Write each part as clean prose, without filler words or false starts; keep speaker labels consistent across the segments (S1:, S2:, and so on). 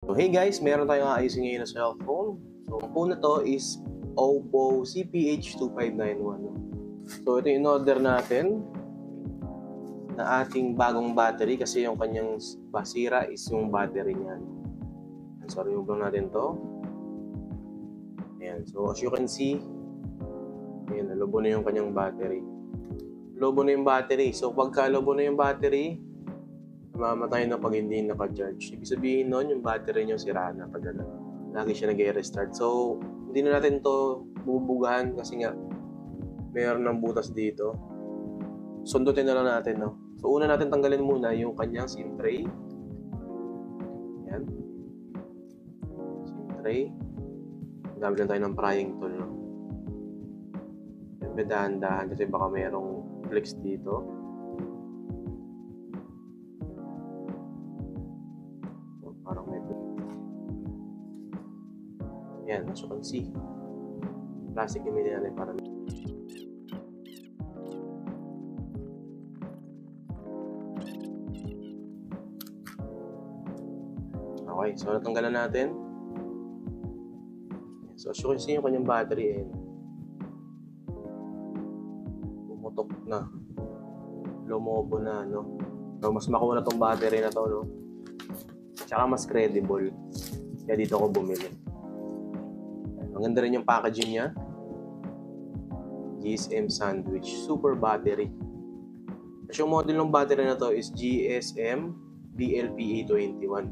S1: So hey guys, meron tayong aayusin ngayon na cellphone. So ang phone na to is Oppo CPH2591. So ito yung in-order natin na ating bagong battery kasi yung kanyang basira is yung battery niya. So remove lang natin to. Ayan, so as you can see, ayan, nalobo na yung kanyang battery. Lobo na yung battery. So pagka lobo na yung battery, mamatay na pag hindi naka-charge. Ibig sabihin nun, yung battery nyo sira na pag ano. Lagi siya nag-restart. So, hindi na natin to bubugahan kasi nga mayroon ng butas dito. Sundutin na lang natin, no? So, una natin tanggalin muna yung kanyang SIM tray. Ayan. SIM tray. Gamit lang tayo ng prying tool, no? Dahan-dahan kasi baka mayroong flex dito. Parang may yan, as you can see, plastic yung mili natin para okay, so natanggalan natin. So as you can see, yung kanyang battery pumutok na, lumobo na, no? So mas makuha na tong battery na to, no? Tsaka mas credible. Kaya dito ako bumili. Ang ganda rin yung packaging niya. GSM Sandwich Super Battery. Kasi yung model ng battery na to is GSM BLPE21.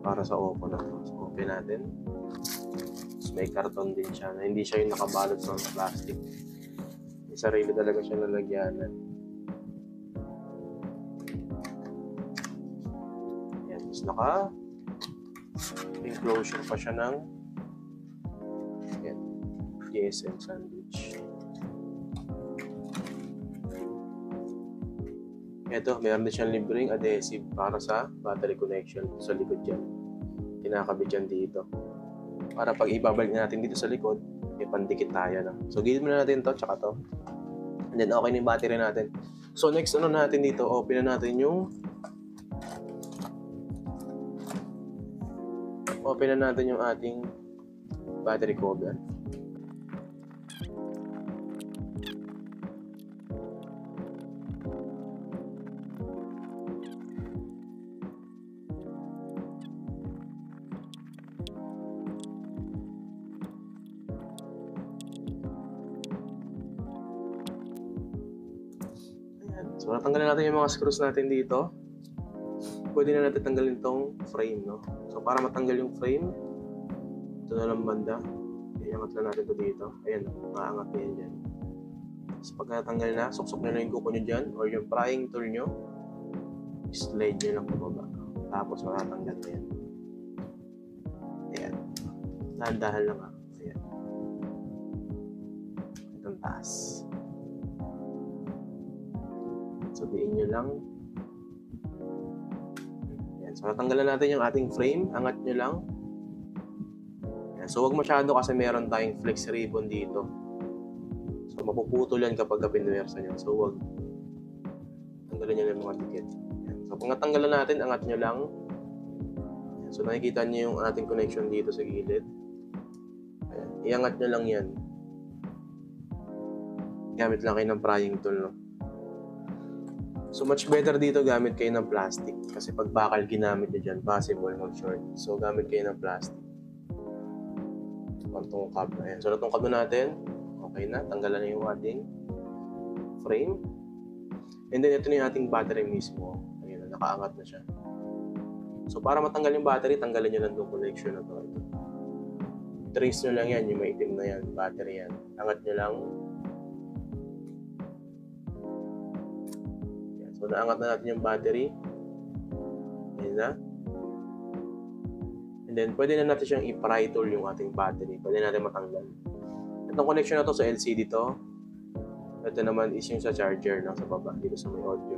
S1: Para sa Oppo na to. So open natin. So, may karton din siya na hindi siya yung nakabalot sa plastic. May sarili talaga siya lalagyanan. Naka-enclosure pa siya ng GSM Sandwich. Ito, meron din siyang libreng adhesive para sa battery connection sa likod dyan. Kinakabit dyan dito. Para pag ibabalik natin dito sa likod, may pandikit tayo na. So, gilid muna natin to, tsaka to. And then, okay na yung battery natin. So, next ano natin dito, open na natin yung ating battery cover. Ayan. So, natanggalin natin yung mga screws natin dito. Pwede na natin tanggalin tong frame, no? So, para matanggal yung frame, ito na lang banda. Iangat lang natin ito dito. Ayan, maangat na yan dyan. So, pag natanggal na, suksok nyo na yung kuko nyo dyan or yung prying tool nyo, slide nyo lang pababa. Tapos, matatanggal na yan. Ayan. Dahan-dahan lang ako. Ayan. Itong taas. Sabihin nyo lang. Ayan. So, natanggalan natin yung ating frame. Angat nyo lang. Ayan. So, wag masyado kasi meron tayong flex ribbon dito. So, mapuputol yan kapag pinuwersa nyo. So, wag. Tanggalin nyo yung mga dikit. Ayan. So, kung natanggalan natin, angat nyo lang. Ayan. So, nakikita nyo yung ating connection dito sa gilid. Ayan. Iangat nyo lang yan. Gamit lang kayo ng prying tool, no? So, much better dito gamit kayo ng plastic. Kasi pag bakal ginamit nyo dyan, possible mag-short. So, gamit kayo ng plastic. Pantungkab na yan. So, natungkab na natin. Okay na. Tanggalan na yung ating frame. And then, ito na yung ating battery mismo. Ayun na, nakaangat na siya. So, para matanggal yung battery, tanggalin nyo lang itong connection na to. Trace nyo lang yan. Yung may itim na yan. Battery yan. Angat nyo lang. So, naangat na natin yung battery. Ayan na. And then, pwede na natin siyang i-pry tool yung ating battery. Pwede natin matanggal. Itong connection na to sa LCD to. Ito naman is yung sa charger na sa baba. Dito sa may audio.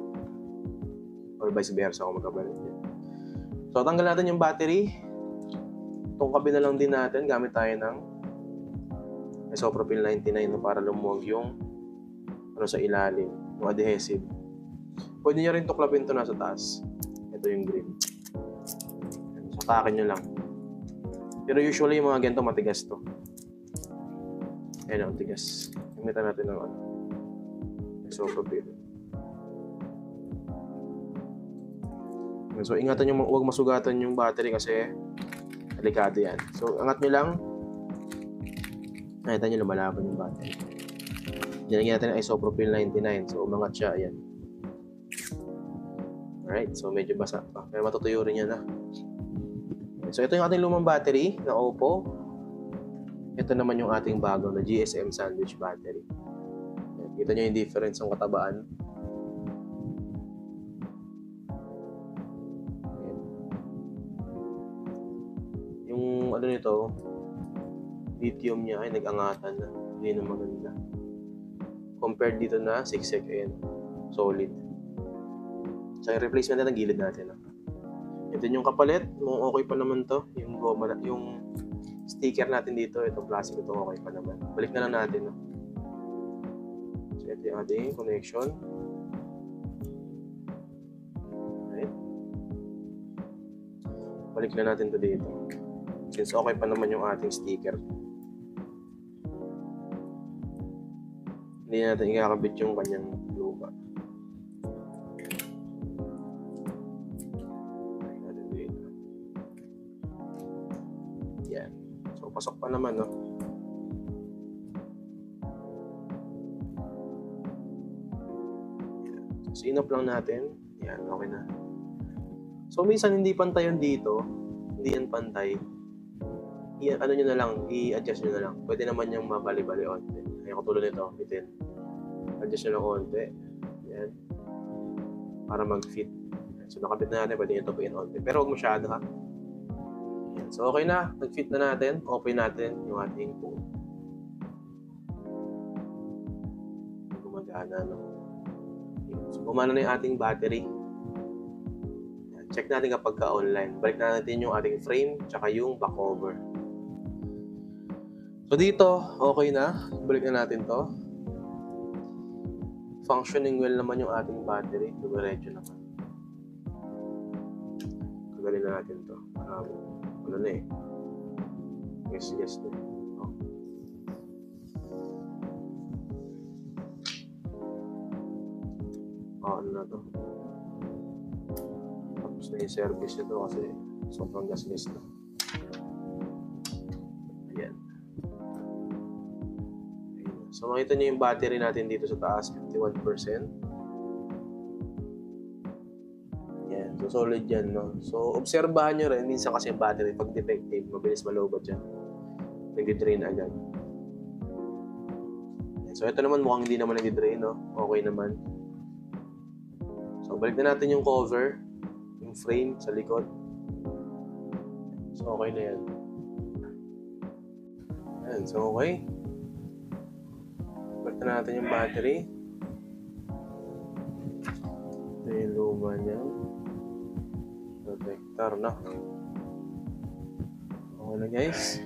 S1: Or vice versa kung magkabalit yan. So, tanggal natin yung battery. Itong kabi na lang din natin. Gamit tayo ng isopropyl 99 para lumuwag yung sa ilalim. Yung adhesive. Pwede nyo rin tuklapin ito nasa taas. Ito yung green. Takin nyo lang. Pero usually yung mga ganito matigas to. Ayan ang tigas. Gamitan natin ng ano. Isopropyl. So ingatan nyo, huwag masugatan yung battery kasi delikado yan. So angat nyo lang. Nakita nyo lumalaban yung battery. Nilagyan natin ng isopropyl 99. So umangat siya. Ayan. Alright. So medyo basa pa. Kaya matutuyo rin yan ha. So ito yung ating lumang battery na Oppo. Ito naman yung ating bagong na GSM sandwich battery. Ayan. Kita nyo yung difference ng katabaan. Ayan. Yung ano nito, lithium niya ay nag-angatan na. Hindi na maganda. Compared dito na 6 ayan, solid. So yung replacement na ng gilid natin. Ito yung kapalit, okay pa naman to. Yung goma, yung sticker natin dito, ito plastic ito okay pa naman. Balik na lang natin. So ito yung ating connection. Right. Balik na natin to dito. Since okay pa naman yung ating sticker. Hindi natin ikakabit yung kanyang luma. Yan. So, pasok pa naman, no? Yan. So, sinop lang natin. Yan, okay na. So, minsan hindi pantay yun dito. Hindi yan pantay. Ano nyo na lang, i-adjust nyo na lang. Pwede naman yung mabali-bali onte. Ayan, katulad nito, bitin. Adjust nyo ng onte. Yan. Para mag-fit. So, nakabit na natin, pwede nyo topiin onte. Pero huwag masyado, ha? Yan. So, okay na. Nag-fit na natin. Open natin yung ating phone. Gumagana, no? So, gumana na yung ating battery. Yan. Check natin kapag ka-online. Balik na natin yung ating frame, tsaka yung back cover. So dito, okay na. Balik na natin to. Functioning well naman yung ating battery. Dumiretso naman. Tagalin na natin to. Ano na eh. Yes na eh. Ano na to. Tapos na yung service ito kasi sobrang gas-gas na. Ayan. So makita nyo yung battery natin dito sa taas, 51%. Yan, so solid yan, no? So obserbahan nyo rin, minsan kasi yung battery, pag defective, mabilis malobot yan. Nag-drain agad. Yan. So ito naman, mukhang hindi naman nag-drain, no? Okay naman. So balik na natin yung cover, yung frame sa likod. So okay na yan. Yan, so okay. Balik na natin yung battery. Ito yung luma niya. Protector na. Okay na guys.